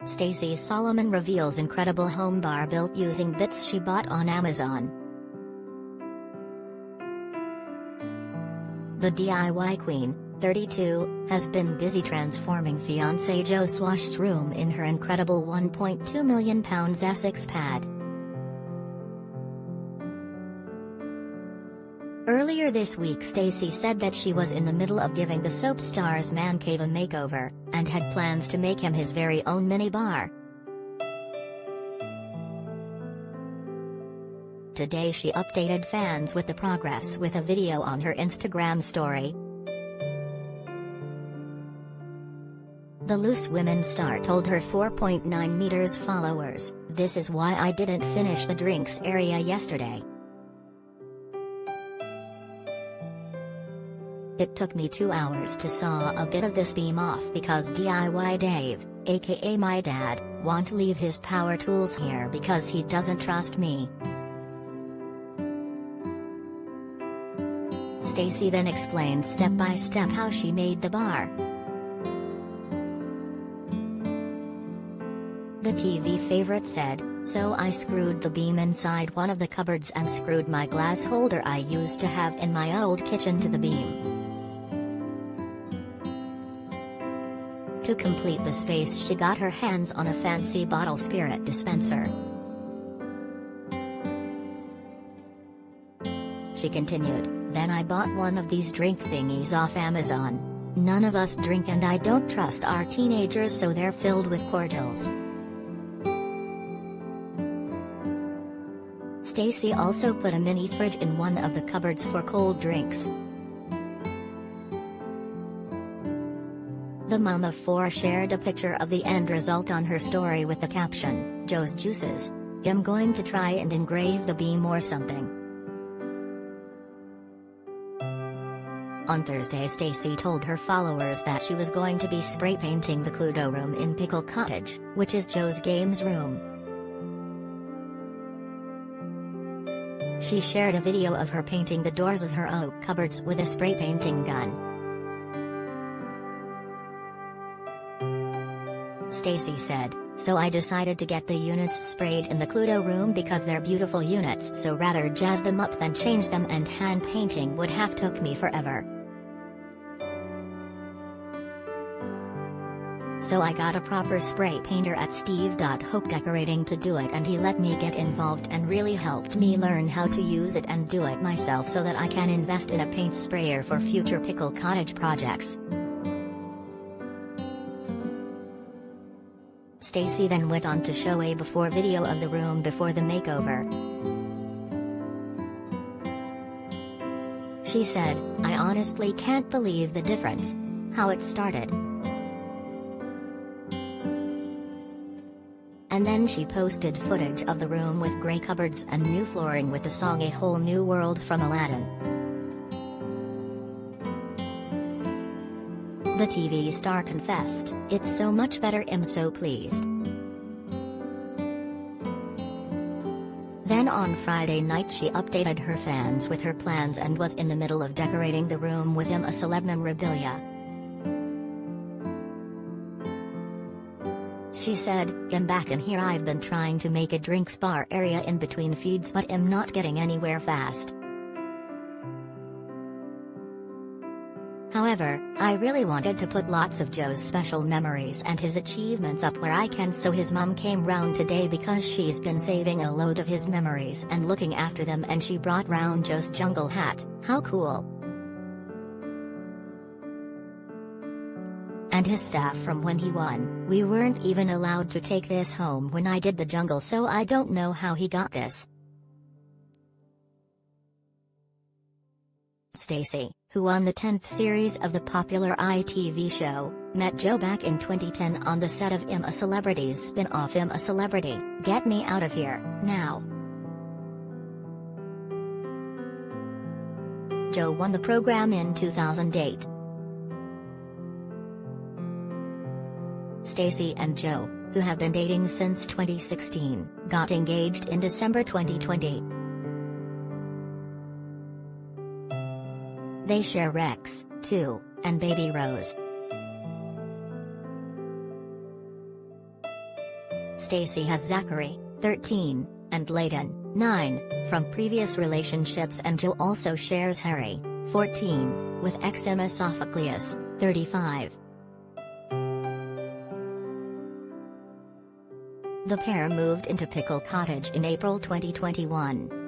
Stacey Solomon reveals incredible home bar built using bits she bought on Amazon. The DIY queen, 32, has been busy transforming fiance Joe Swash's room in her incredible £1.2 million Essex pad. Earlier this week, Stacey said that she was in the middle of giving the soap star's mancave a makeover, and had plans to make him his very own mini bar. Today she updated fans with the progress with a video on her Instagram story. The Loose Women star told her 4.9 million followers, "This is why I didn't finish the drinks area yesterday. It took me 2 hours to saw a bit of this beam off because DIY Dave, aka my dad, won't leave his power tools here because he doesn't trust me." Stacey then explained step by step how she made the bar. The TV favorite said, "So I screwed the beam inside one of the cupboards and screwed my glass holder I used to have in my old kitchen to the beam. To complete the space she got her hands on a fancy bottle spirit dispenser." She continued, "Then I bought one of these drink thingies off Amazon. None of us drink and I don't trust our teenagers, so they're filled with cordials." Stacey also put a mini fridge in one of the cupboards for cold drinks. The mom of 4 shared a picture of the end result on her story with the caption, "Joe's Juices. I'm going to try and engrave the beam or something." On Thursday, Stacey told her followers that she was going to be spray painting the Cluedo room in Pickle Cottage, which is Joe's games room. She shared a video of her painting the doors of her oak cupboards with a spray painting gun. Stacey said, "So I decided to get the units sprayed in the Cluedo room because they're beautiful units, so rather jazz them up than change them, and hand painting would have took me forever. So I got a proper spray painter at Steve.Hope Decorating to do it, and he let me get involved and really helped me learn how to use it and do it myself so that I can invest in a paint sprayer for future Pickle Cottage projects." Stacey then went on to show a before video of the room before the makeover. She said, "I honestly can't believe the difference. How it started." And then she posted footage of the room with grey cupboards and new flooring with the song A Whole New World from Aladdin. The TV star confessed, "It's so much better, I'm so pleased." Then on Friday night she updated her fans with her plans and was in the middle of decorating the room with a celeb memorabilia. She said, "I'm back in here. I've been trying to make a drinks bar area in between feeds, but I'm not getting anywhere fast. However, I really wanted to put lots of Joe's special memories and his achievements up where I can, so his mom came round today because she's been saving a load of his memories and looking after them, and she brought round Joe's jungle hat. How cool. And his staff from when he won. We weren't even allowed to take this home when I did the jungle, so I don't know how he got this." Stacey, who won the 10th series of the popular ITV show, met Joe back in 2010 on the set of I'm a Celebrity's spin-off I'm a Celebrity, Get Me Out of Here, Now. Joe won the program in 2008. Stacey and Joe, who have been dating since 2016, got engaged in December 2020. They share Rex, 2, and baby Rose. Stacey has Zachary, 13, and Layden, 9, from previous relationships, and Joe also shares Harry, 14, with ex-MS Sophocleus, 35. The pair moved into Pickle Cottage in April 2021.